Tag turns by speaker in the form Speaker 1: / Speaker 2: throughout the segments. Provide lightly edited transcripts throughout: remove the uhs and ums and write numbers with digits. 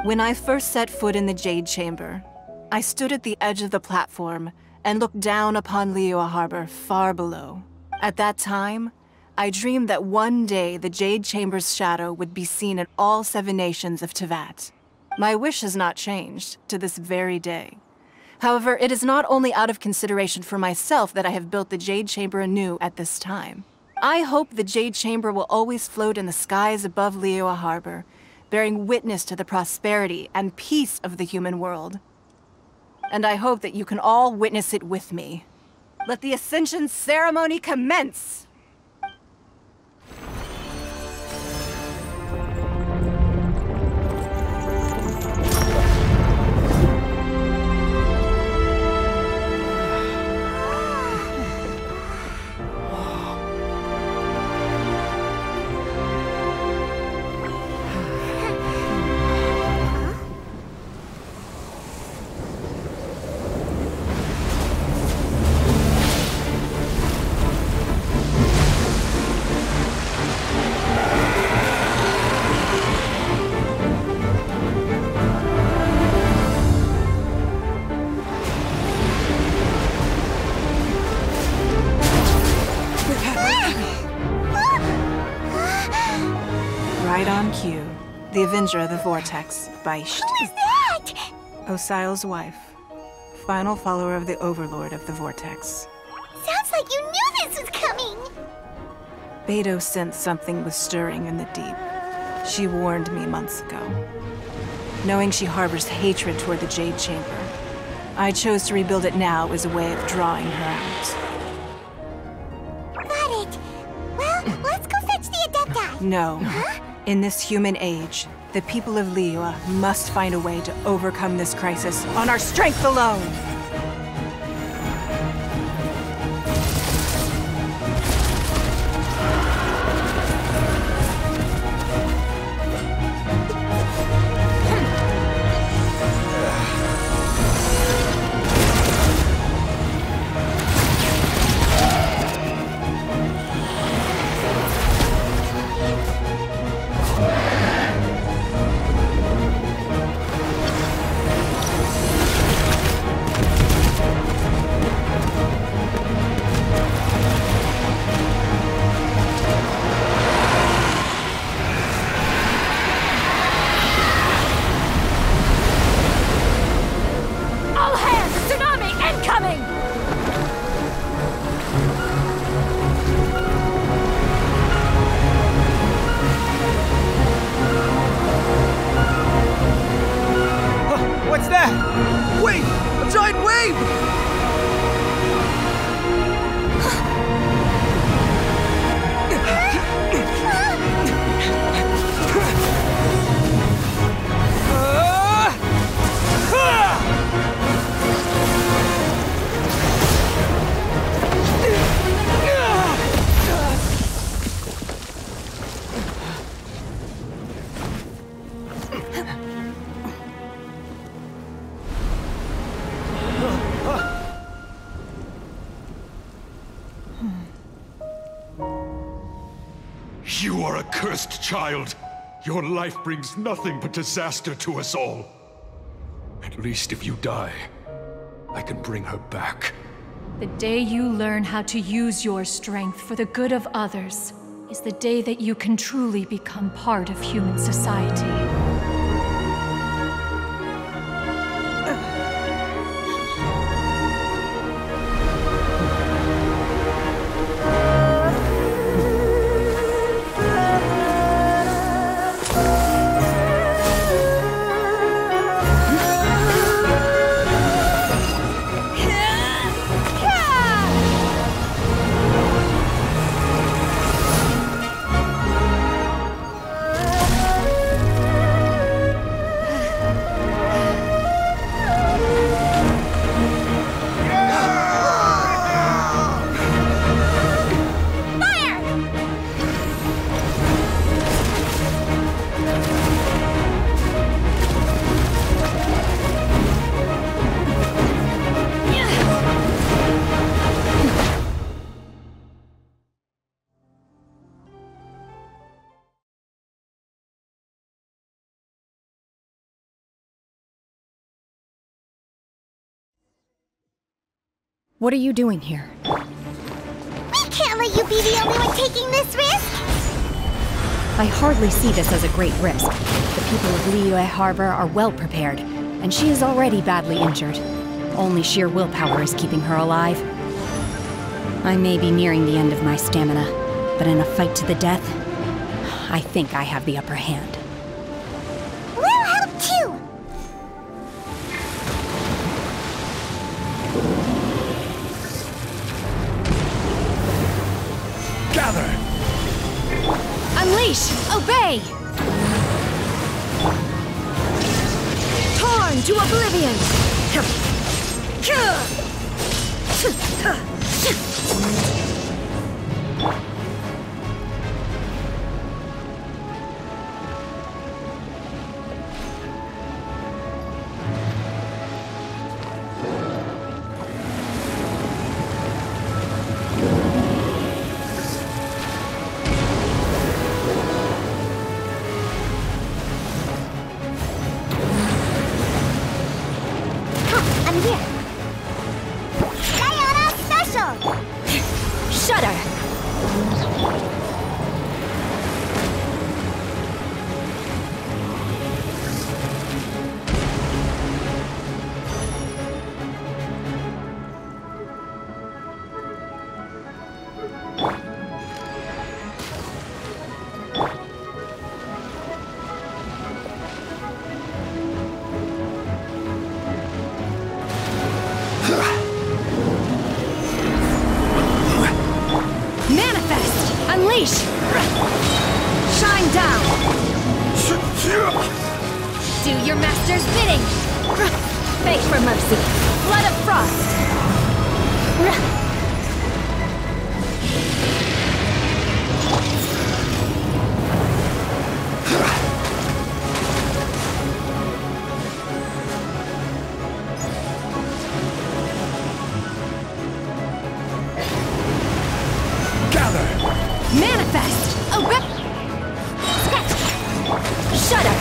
Speaker 1: When I first set foot in the Jade Chamber, I stood at the edge of the platform and looked down upon Liyue Harbor far below. At that time, I dreamed that one day the Jade Chamber's shadow would be seen in all 7 nations of Teyvat. My wish has not changed to this very day. However, it is not only out of consideration for myself that I have built the Jade Chamber anew at this time. I hope the Jade Chamber will always float in the skies above Liyue Harbor, bearing witness to the prosperity and peace of the human world. And I hope that you can all witness it with me. Let the Ascension ceremony commence! Right on cue. The Avenger of the Vortex, Baish.
Speaker 2: Who is that?
Speaker 1: Osial's wife. Final follower of the Overlord of the Vortex.
Speaker 2: Sounds like you knew this was coming!
Speaker 1: Beidou sensed something was stirring in the deep. She warned me months ago. Knowing she harbors hatred toward the Jade Chamber, I chose to rebuild it now as a way of drawing her out.
Speaker 2: Got it. Well, let's go fetch the Adepti.
Speaker 1: No.
Speaker 2: Huh?
Speaker 1: In this human age, the people of Liyue must find a way to overcome this crisis on our strength alone!
Speaker 3: What's that? Wait! A giant wave!
Speaker 4: You are a cursed child. Your life brings nothing but disaster to us all. At least if you die, I can bring her back.
Speaker 5: The day you learn how to use your strength for the good of others is the day that you can truly become part of human society.
Speaker 6: What are you doing here?
Speaker 2: We can't let you be the only one taking this risk!
Speaker 6: I hardly see this as a great risk. The people of Liyue Harbor are well prepared, and she is already badly injured. Only sheer willpower is keeping her alive. I may be nearing the end of my stamina, but in a fight to the death, I think I have the upper hand.
Speaker 2: We'll help too!
Speaker 4: Gather!
Speaker 6: Unleash! Obey! Torn to oblivion!
Speaker 2: I'm here! Diana Special!
Speaker 6: Shudder! Manifest! Unleash! Shine down! Do your master's bidding! Beg for mercy! Blood of frost! Manifest! Obey! Shudder!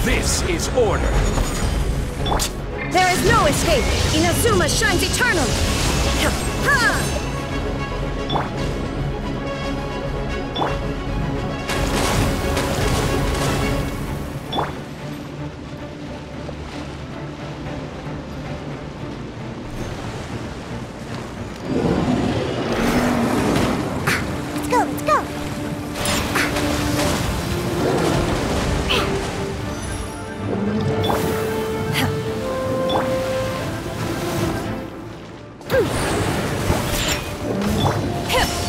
Speaker 4: This is order!
Speaker 6: There is no escape! Inazuma shines eternally! Ha!
Speaker 2: Let's go, let's go!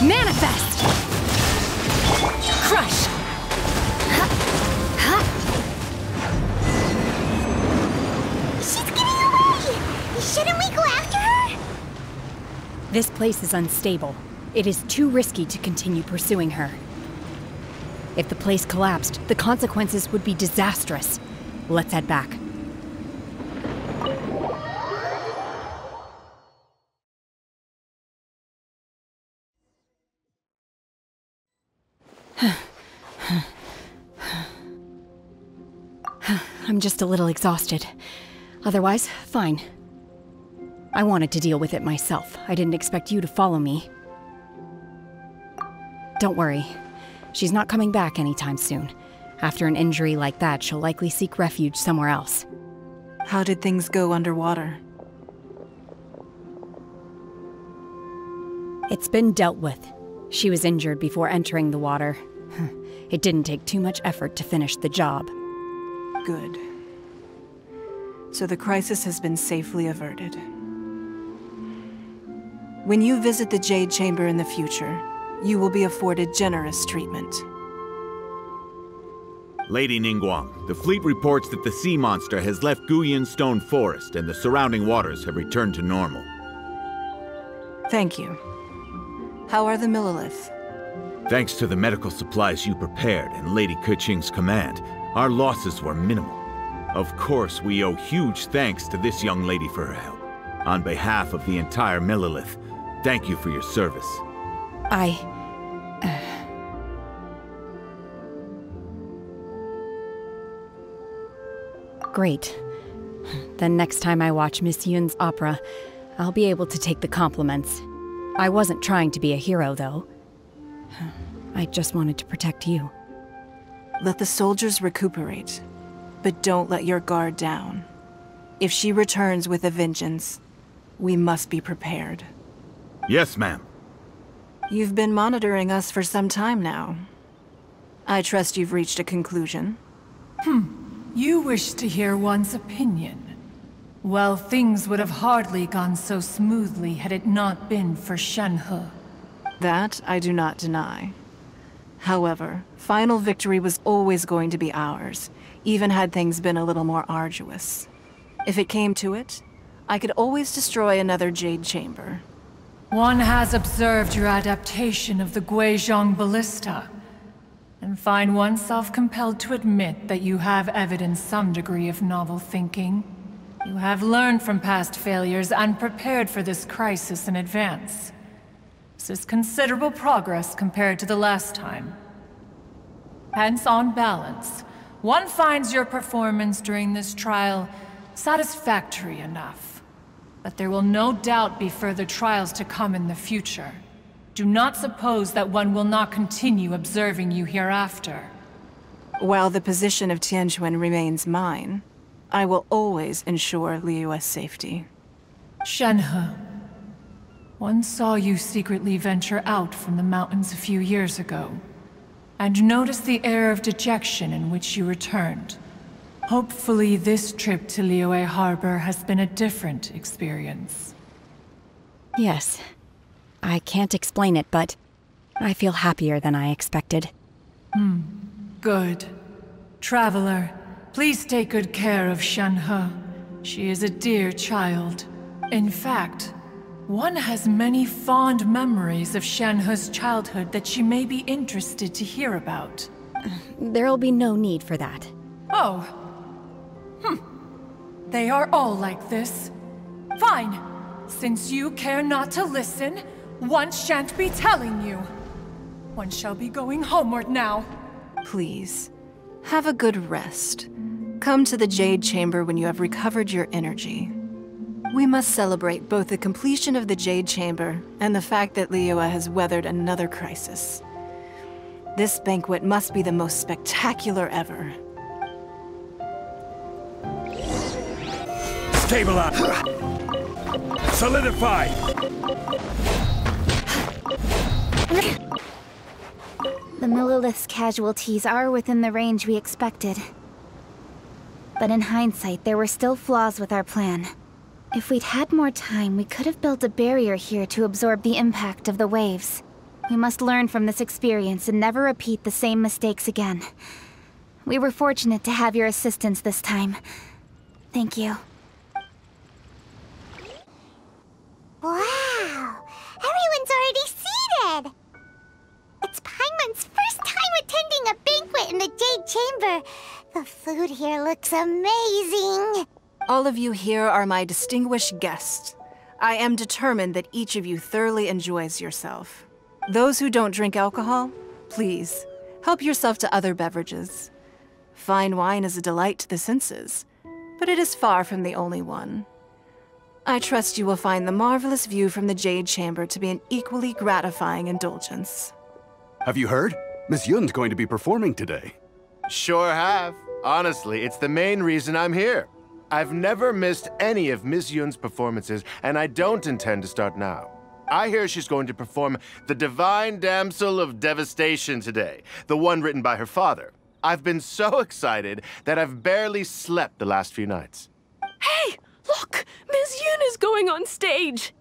Speaker 6: Manifest! Crush!
Speaker 2: She's getting away! Shouldn't we go after her?
Speaker 6: This place is unstable. It is too risky to continue pursuing her. If the place collapsed, the consequences would be disastrous. Let's head back. I'm just a little exhausted. Otherwise, fine. I wanted to deal with it myself. I didn't expect you to follow me. Don't worry. She's not coming back anytime soon. After an injury like that, she'll likely seek refuge somewhere else.
Speaker 1: How did things go underwater?
Speaker 6: It's been dealt with. She was injured before entering the water. It didn't take too much effort to finish the job.
Speaker 1: Good. So the crisis has been safely averted. When you visit the Jade Chamber in the future, you will be afforded generous treatment.
Speaker 7: Lady Ningguang, the fleet reports that the sea monster has left Guyan Stone Forest and the surrounding waters have returned to normal.
Speaker 1: Thank you. How are the Millilith?
Speaker 7: Thanks to the medical supplies you prepared and Lady Keqing's command, our losses were minimal. Of course, we owe huge thanks to this young lady for her help. On behalf of the entire Millelith, thank you for your service.
Speaker 6: Great. Then next time I watch Miss Yun's opera, I'll be able to take the compliments. I wasn't trying to be a hero, though. I just wanted to protect you.
Speaker 1: Let the soldiers recuperate, but don't let your guard down. If she returns with a vengeance, we must be prepared.
Speaker 7: Yes, ma'am.
Speaker 1: You've been monitoring us for some time now. I trust you've reached a conclusion.
Speaker 5: You wish to hear one's opinion. Well, things would have hardly gone so smoothly had it not been for Shenhe.
Speaker 1: That I do not deny. However, final victory was always going to be ours, even had things been a little more arduous. If it came to it, I could always destroy another Jade chamber.
Speaker 5: One has observed your adaptation of the Guizhong ballista, and find oneself compelled to admit that you have evidenced some degree of novel thinking. You have learned from past failures and prepared for this crisis in advance. This is considerable progress compared to the last time. Hence, on balance, one finds your performance during this trial satisfactory enough. But there will no doubt be further trials to come in the future. Do not suppose that one will not continue observing you hereafter.
Speaker 1: While the position of Tianquan remains mine, I will always ensure Liyue's safety.
Speaker 5: Shenhe, one saw you secretly venture out from the mountains a few years ago, and noticed the air of dejection in which you returned. Hopefully this trip to Liyue Harbor has been a different experience.
Speaker 6: Yes. I can't explain it, but I feel happier than I expected.
Speaker 5: Good. Traveler, please take good care of Shenhe. She is a dear child. In fact, one has many fond memories of Shenhe's childhood that she may be interested to hear about.
Speaker 6: There'll be no need for that.
Speaker 5: Oh. They are all like this. Fine. Since you care not to listen, one shan't be telling you. One shall be going homeward now.
Speaker 1: Please, have a good rest. Come to the Jade Chamber when you have recovered your energy. We must celebrate both the completion of the Jade Chamber and the fact that Liyue has weathered another crisis. This banquet must be the most spectacular ever.
Speaker 4: Stabilize! Solidify!
Speaker 2: The Millelith's casualties are within the range we expected. But in hindsight, there were still flaws with our plan. If we'd had more time, we could have built a barrier here to absorb the impact of the waves. We must learn from this experience and never repeat the same mistakes again. We were fortunate to have your assistance this time. Thank you.
Speaker 8: Wow! Everyone's already seated! It's Paimon's first time attending a banquet in the Jade Chamber. The food here looks amazing!
Speaker 1: All of you here are my distinguished guests. I am determined that each of you thoroughly enjoys yourself. Those who don't drink alcohol, please, help yourself to other beverages. Fine wine is a delight to the senses, but it is far from the only one. I trust you will find the marvelous view from the Jade Chamber to be an equally gratifying indulgence.
Speaker 9: Have you heard? Miss Yun's going to be performing today.
Speaker 10: Sure have. Honestly, it's the main reason I'm here. I've never missed any of Miss Yun's performances, and I don't intend to start now. I hear she's going to perform The Divine Damsel of Devastation today, the one written by her father. I've been so excited that I've barely slept the last few nights.
Speaker 11: Hey! Look! Miss Yun is going on stage!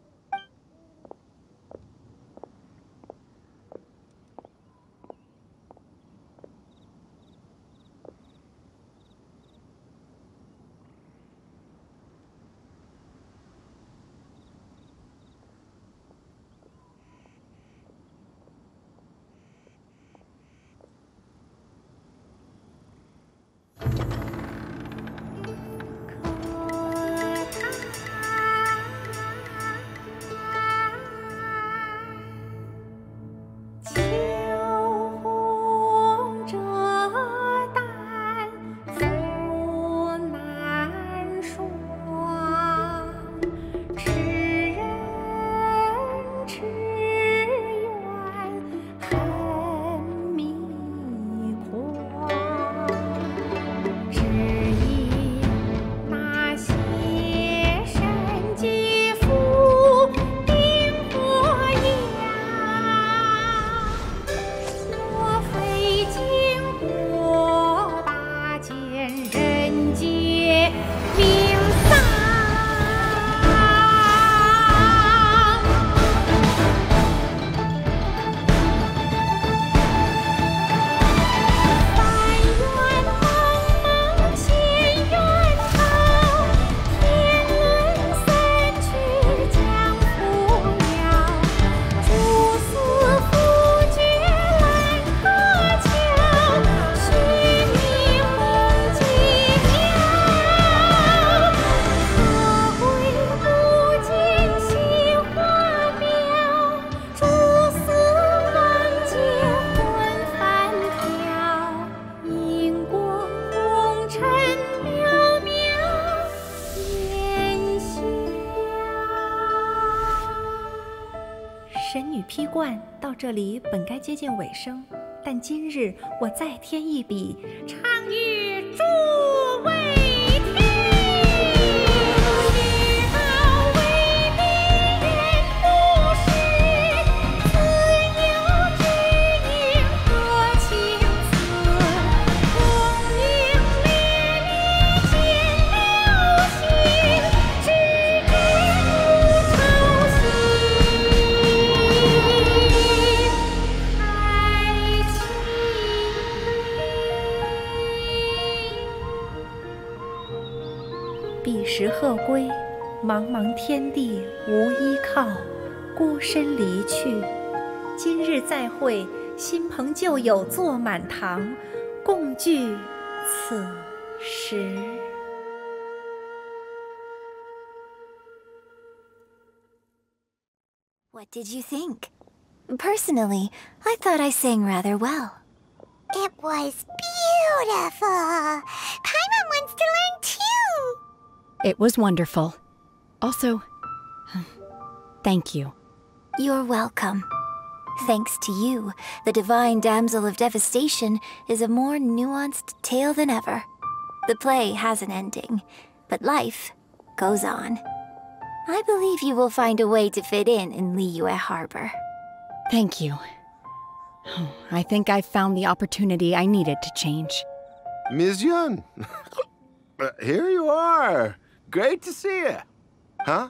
Speaker 12: 这里本该接近尾声，但今日我再添一笔，唱与诸位听。彼时鹤归，茫茫天地无依靠，孤身离去。今日再会，新朋旧友坐满堂，共聚此时。
Speaker 8: What did you think? Personally, I thought I sang rather well. It was beautiful! Paimon wants to learn too!
Speaker 6: It was wonderful. Also, thank you.
Speaker 8: You're welcome. Thanks to you, the Divine Damsel of Devastation is a more nuanced tale than ever. The play has an ending, but life goes on. I believe you will find a way to fit in Liyue Harbor.
Speaker 6: Thank you. I think I've found the opportunity I needed to change.
Speaker 10: Ms. Yun, here you are. Great to see you. Huh?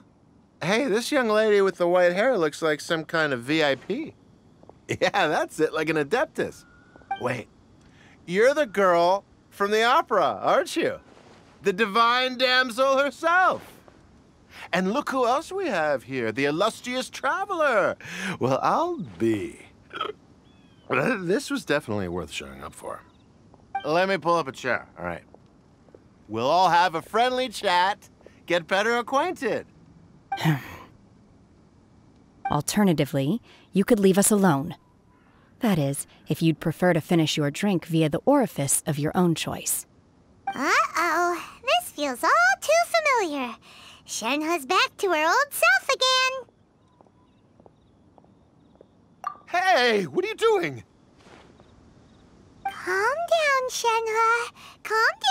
Speaker 10: Hey, this young lady with the white hair looks like some kind of VIP. Yeah, that's it, like an Adeptus. Wait, you're the girl from the opera, aren't you? The Divine Damsel herself. And look who else we have here, the illustrious traveler. Well, I'll be. This was definitely worth showing up for. Let me pull up a chair, all right. We'll all have a friendly chat, get better acquainted.
Speaker 6: Alternatively, you could leave us alone. That is, if you'd prefer to finish your drink via the orifice of your own choice.
Speaker 8: Uh-oh, this feels all too familiar. Shenhe's back to her old self again.
Speaker 10: Hey, what are you doing?
Speaker 8: Calm down, Shenhe. Calm down.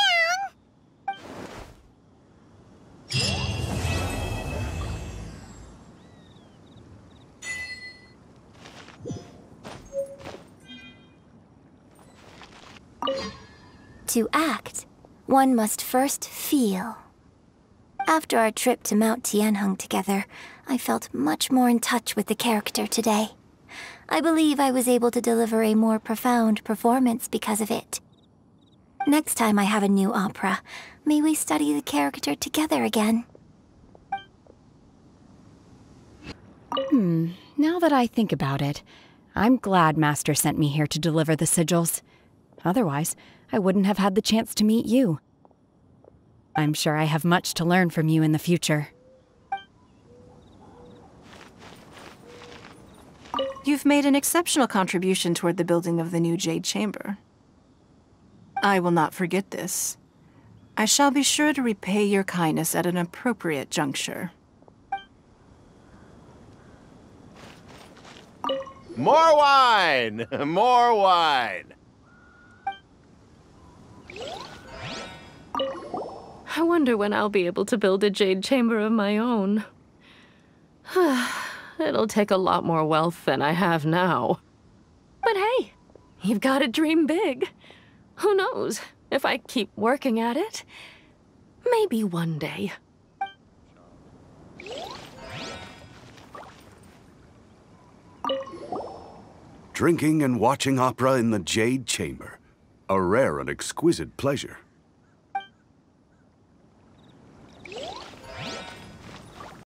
Speaker 8: To act, one must first feel. After our trip to Mount Tianheng together, I felt much more in touch with the character today. I believe I was able to deliver a more profound performance because of it. Next time I have a new opera, may we study the character together again.
Speaker 6: Now that I think about it, I'm glad Master sent me here to deliver the sigils. Otherwise, I wouldn't have had the chance to meet you. I'm sure I have much to learn from you in the future.
Speaker 1: You've made an exceptional contribution toward the building of the new Jade Chamber. I will not forget this. I shall be sure to repay your kindness at an appropriate juncture.
Speaker 10: More wine! More wine!
Speaker 11: I wonder when I'll be able to build a jade chamber of my own. It'll take a lot more wealth than I have now. But hey, you've got to dream big. Who knows? If I keep working at it, maybe one day.
Speaker 9: Drinking and watching opera in the Jade Chamber. A rare and exquisite pleasure.